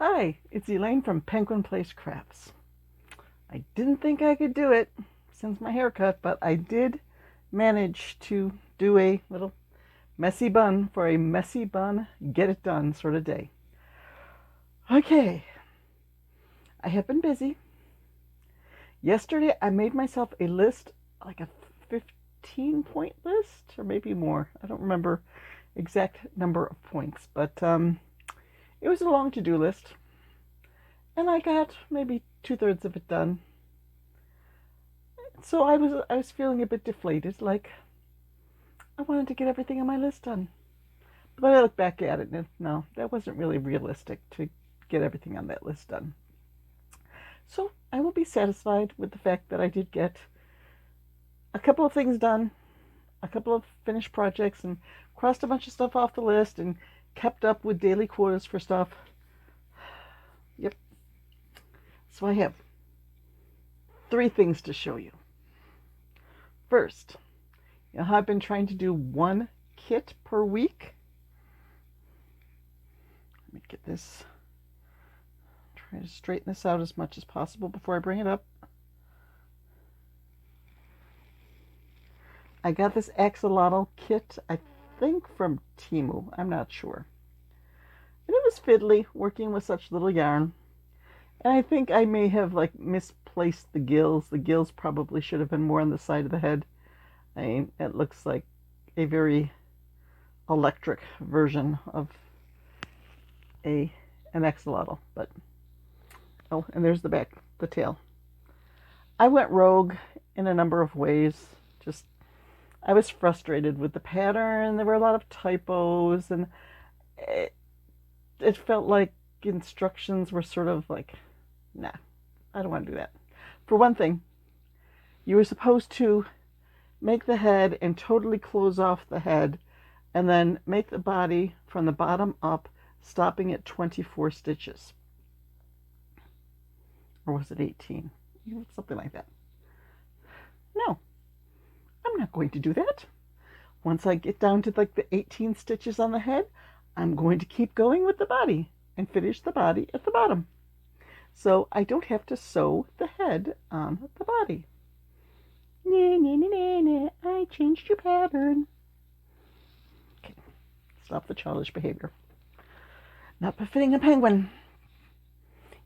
Hi, it's Elaine from Penguin Place Crafts. I didn't think I could do it since my haircut, but I did manage to do a little messy bun for a messy bun, get it done sort of day. Okay, I have been busy. Yesterday I made myself a list, like a 15-point list, or maybe more. I don't remember exact number of points, but it was a long to-do list, and I got maybe 2/3 of it done. So I was feeling a bit deflated, like I wanted to get everything on my list done. But I look back at it and no, that wasn't really realistic to get everything on that list done. So I will be satisfied with the fact that I did get a couple of things done, a couple of finished projects, and crossed a bunch of stuff off the list and kept up with daily quotas for stuff. Yep. So I have 3 things to show you. First, you know how I've been trying to do one kit per week? Let me get this, try to straighten this out as much as possible before I bring it up. I got this axolotl kit, I think from Temu, I'm not sure. And it was fiddly working with such little yarn. And I think I may have like misplaced the gills. The gills probably should have been more on the side of the head. I mean, it looks like a very electric version of an axolotl. But oh, and there's the back, the tail. I went rogue in a number of ways. Just I was frustrated with the pattern. There were a lot of typos, and it felt like instructions were sort of like, nah, I don't want to do that. For one thing, you were supposed to make the head and totally close off the head, and then make the body from the bottom up, stopping at 24 stitches. Or was it 18? Something like that. No, I'm not going to do that. Once I get down to like the 18 stitches on the head, I'm going to keep going with the body and finish the body at the bottom. So I don't have to sew the head on the body. Nah, nah, nah, nah, nah. I changed your pattern. Okay, stop the childish behavior. Not befitting a penguin.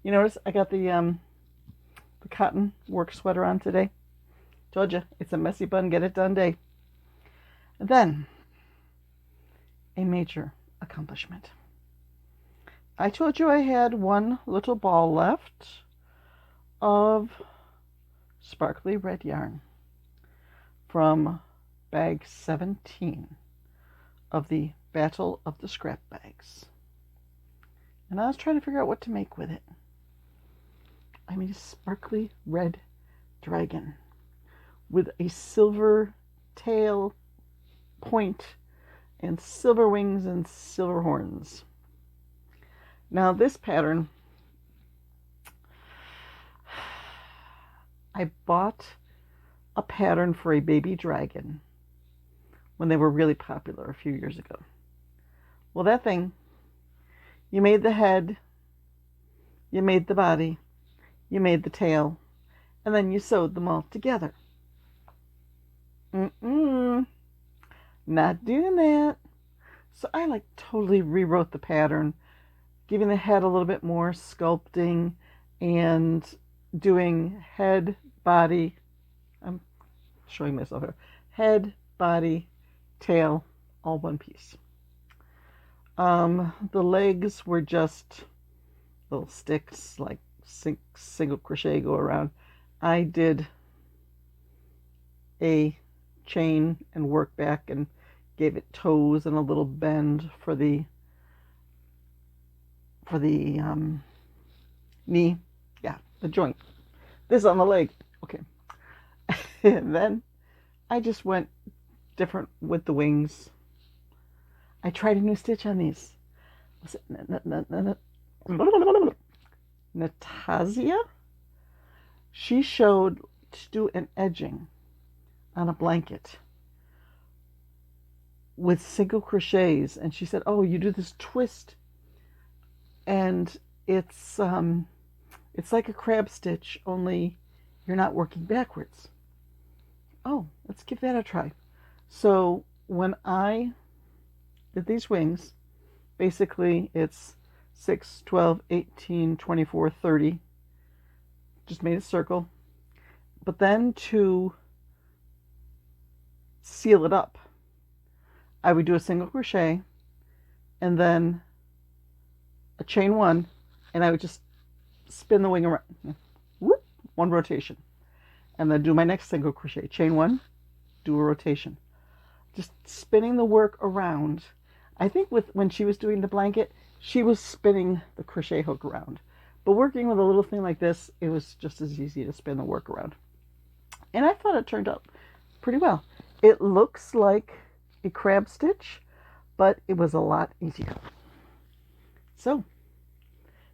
You notice I got the cotton work sweater on today. Told you, it's a messy bun, get it done day. And then, a major accomplishment. I told you I had one little ball left of sparkly red yarn from bag 17 of the Battle of the Scrap Bags. And I was trying to figure out what to make with it. I made a sparkly red dragon with a silver tail point and silver wings and silver horns. Now this pattern, I bought a pattern for a baby dragon when they were really popular a few years ago. Well, that thing, you made the head, you made the body, you made the tail, and then you sewed them all together. Not doing that. So I like totally rewrote the pattern, giving the head a little bit more sculpting and doing head, body. I'm showing myself here. Head, body, tail, all one piece. The legs were just little sticks, like single crochet go around. I did a chain and work back and gave it toes and a little bend for the knee. Yeah, the joint. This on the leg. Okay. And then I just went different with the wings. I tried a new stitch on these. Was it Natazia? She showed to do an edging on a blanket with single crochets, and she said, oh, you do this twist and it's like a crab stitch, only you're not working backwards. Oh, let's give that a try. So when I did these wings, basically it's 6, 12, 18, 24, 30. Just made a circle. But then to seal it up, I would do a single crochet and then a chain one, and I would just spin the wing around. Whoop, one rotation. And then do my next single crochet. Chain one, do a rotation. Just spinning the work around. I think when she was doing the blanket, she was spinning the crochet hook around. But working with a little thing like this, it was just as easy to spin the work around. And I thought it turned out pretty well. It looks like a crab stitch, but it was a lot easier. So,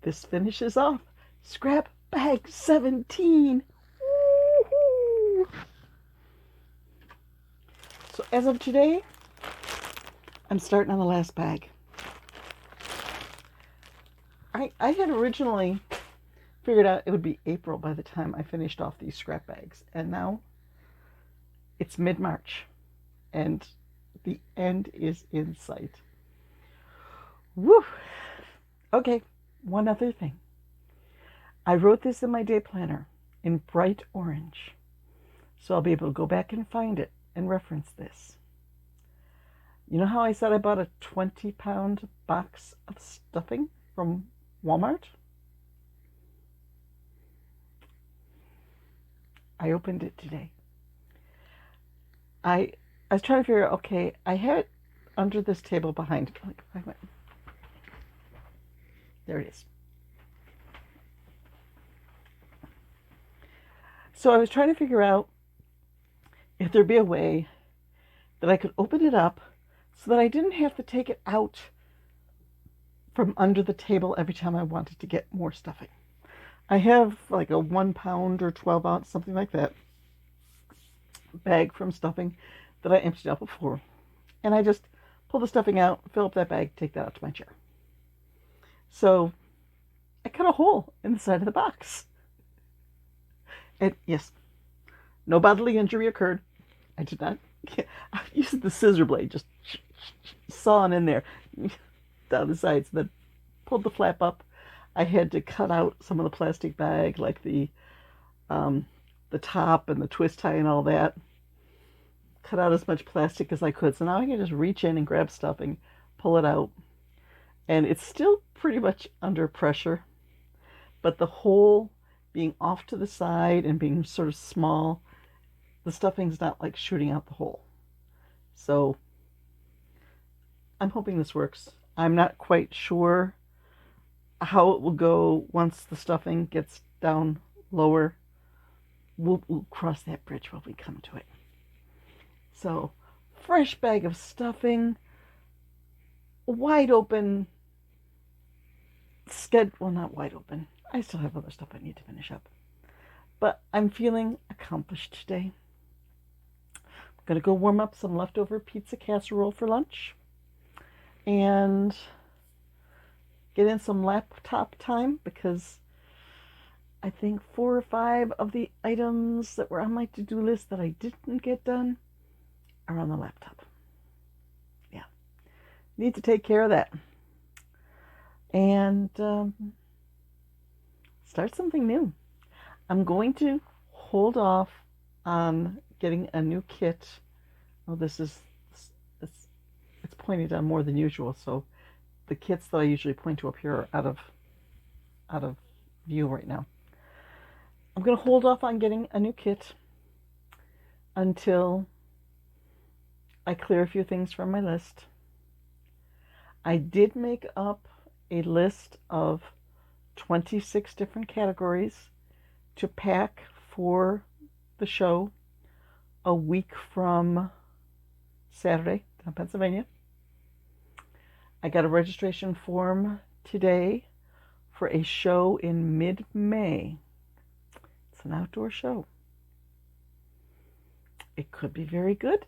this finishes off scrap bag 17. Woo-hoo! So as of today, I'm starting on the last bag. I had originally figured out it would be April by the time I finished off these scrap bags. And now it's mid-March and the end is in sight. Woo! Okay, one other thing. I wrote this in my day planner in bright orange, so I'll be able to go back and find it and reference this. You know how I said I bought a 20-pound box of stuffing from Walmart? I opened it today. I was trying to figure out, okay, I had it under this table behind. There it is. So I was trying to figure out if there'd be a way that I could open it up so that I didn't have to take it out from under the table every time I wanted to get more stuffing. I have like a 1 pound or 12 ounce, something like that, bag from stuffing that I emptied out before. And I just pull the stuffing out, fill up that bag, take that out to my chair. So I cut a hole in the side of the box. And yes, no bodily injury occurred. I did not. I used the scissor blade, just sawing in there down the sides, then pulled the flap up. I had to cut out some of the plastic bag, like the top and the twist tie and all that. Cut out as much plastic as I could. So now I can just reach in and grab stuffing, pull it out. And it's still pretty much under pressure, but the hole being off to the side and being sort of small, the stuffing's not like shooting out the hole. So I'm hoping this works. I'm not quite sure how it will go once the stuffing gets down lower. We'll cross that bridge when we come to it. So, fresh bag of stuffing, wide open, well, not wide open. I still have other stuff I need to finish up. But I'm feeling accomplished today. I'm going to go warm up some leftover pizza casserole for lunch. And get in some laptop time because I think 4 or 5 of the items that were on my to-do list that I didn't get done are on the laptop. Yeah. Need to take care of that. And start something new. I'm going to hold off on getting a new kit. Oh, it's pointed on more than usual, so the kits that I usually point to up here are out of view right now. I'm going to hold off on getting a new kit until I clear a few things from my list. I did make up a list of 26 different categories to pack for the show a week from Saturday in Pennsylvania. I got a registration form today for a show in mid-May. It's an outdoor show. It could be very good.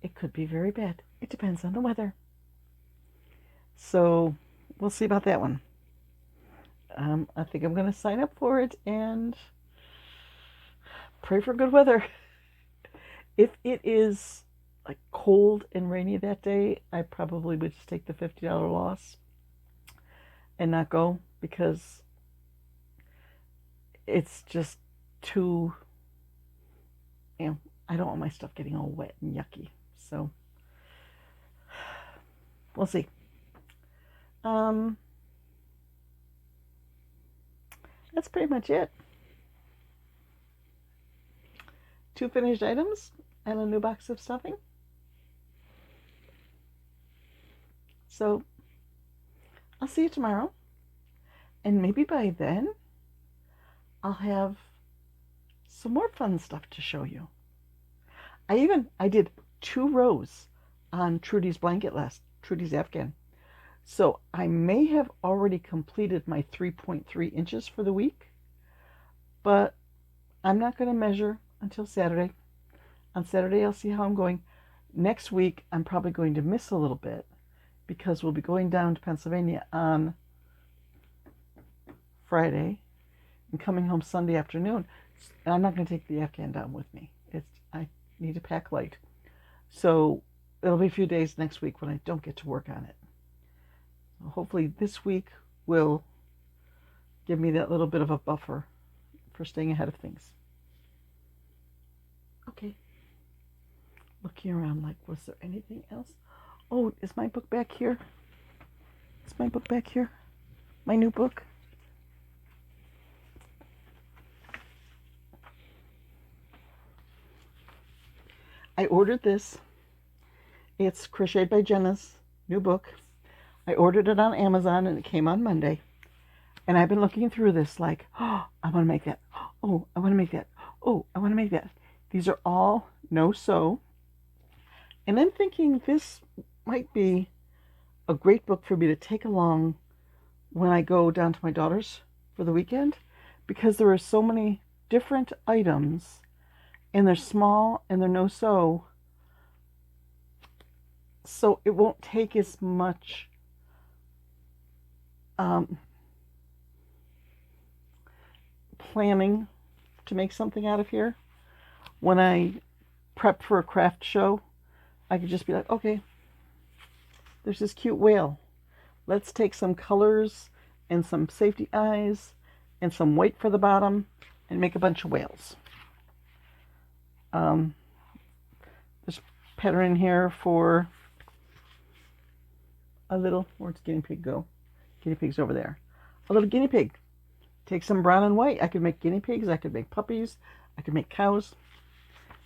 It could be very bad. It depends on the weather. So we'll see about that one. I think I'm going to sign up for it and pray for good weather. If it is like cold and rainy that day, I probably would just take the $50 loss and not go, because it's just too, I don't want my stuff getting all wet and yucky. So we'll see. That's pretty much it. 2 finished items and a new box of stuffing. So I'll see you tomorrow, and maybe by then I'll have some more fun stuff to show you. I did 2 rows on Trudy's blanket Trudy's Afghan. So I may have already completed my 3.3 inches for the week, but I'm not going to measure until Saturday. On Saturday, I'll see how I'm going. Next week, I'm probably going to miss a little bit because we'll be going down to Pennsylvania on Friday and coming home Sunday afternoon. And I'm not going to take the Afghan down with me. I need to pack light. So it'll be a few days next week when I don't get to work on it. Hopefully this week will give me that little bit of a buffer for staying ahead of things. Okay. Looking around like, was there anything else? Oh, is my book back here? Is my book back here? My new book? I ordered this. It's Crocheted by Jenna's new book. I ordered it on Amazon and it came on Monday. And I've been looking through this like, oh, I want to make that. Oh, I want to make that. Oh, I want to make that. These are all no-sew. And I'm thinking this might be a great book for me to take along when I go down to my daughter's for the weekend, because there are so many different items and they're small and they're no-sew. So it won't take as much planning to make something out of here. When I prep for a craft show, I could just be like, okay, there's this cute whale. Let's take some colors and some safety eyes and some white for the bottom and make a bunch of whales. There's pattern here for a little, where'd guinea pig go? Guinea pig's over there. A little guinea pig. Take some brown and white. I could make guinea pigs. I could make puppies. I could make cows.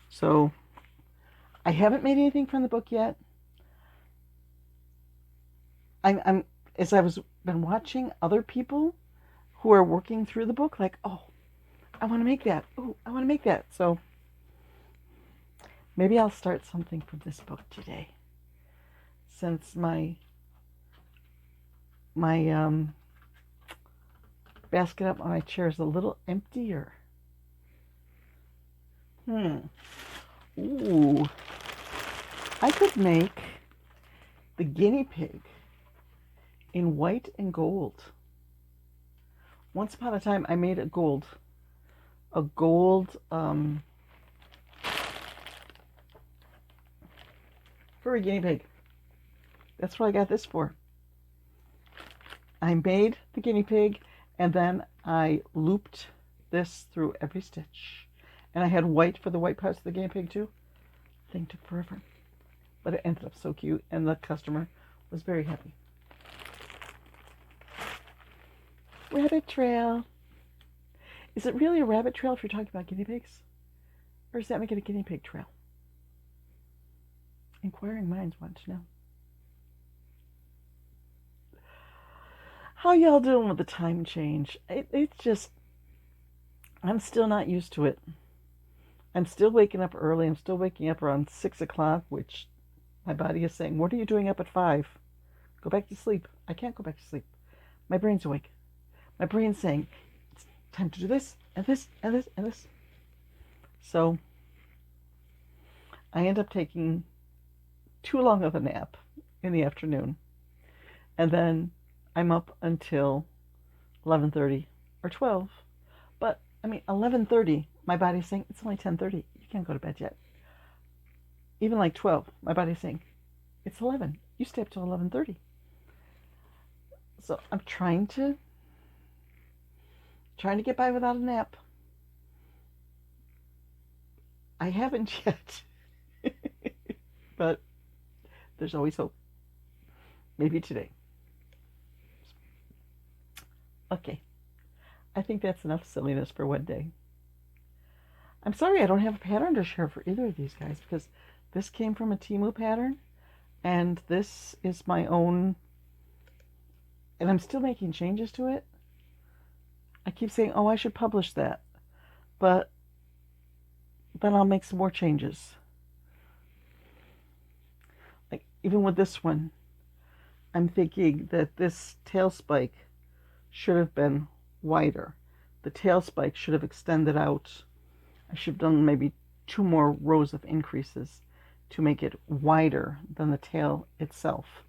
So I haven't made anything from the book yet. I'm as I was been watching other people who are working through the book, like, oh, I want to make that. Oh, I want to make that. So maybe I'll start something from this book today, since my basket up on my chair is a little emptier. Ooh, I could make the guinea pig in white and gold. Once upon a time, I made a gold furry guinea pig. That's what I got this for. I made the guinea pig, and then I looped this through every stitch. And I had white for the white parts of the guinea pig too. Thing took forever, but it ended up so cute, and the customer was very happy. Rabbit trail. Is it really a rabbit trail if you're talking about guinea pigs? Or does that make it a guinea pig trail? Inquiring minds want to know. How y'all doing with the time change? It's just, I'm still not used to it. I'm still waking up early. I'm still waking up around 6 o'clock, which my body is saying, what are you doing up at 5? Go back to sleep. I can't go back to sleep. My brain's awake. My brain's saying, it's time to do this, and this, and this, and this. So I end up taking too long of a nap in the afternoon. And then I'm up until 11:30 or 12. But I mean 11:30, my body's saying it's only 10:30. You can't go to bed yet. Even like 12, my body's saying it's 11. You stay up till 11:30. So I'm trying to get by without a nap. I haven't yet. But there's always hope. Maybe today. Okay. I think that's enough silliness for one day. I'm sorry I don't have a pattern to share for either of these guys because this came from a Temu pattern and this is my own, and I'm still making changes to it. I keep saying, oh, I should publish that, but then I'll make some more changes. Like even with this one, I'm thinking that this tail spike should have been wider. The tail spike should have extended out. I should have done maybe 2 more rows of increases to make it wider than the tail itself.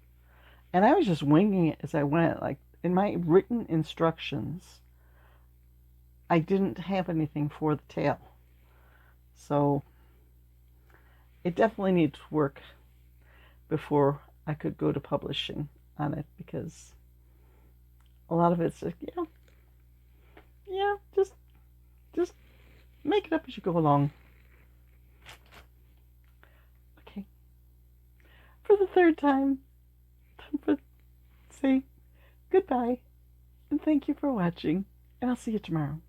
And I was just winging it as I went. Like in my written instructions, I didn't have anything for the tail. So it definitely needs work before I could go to publishing on it because a lot of it's just, just make it up as you go along. Okay. For the third time, say goodbye and thank you for watching, and I'll see you tomorrow.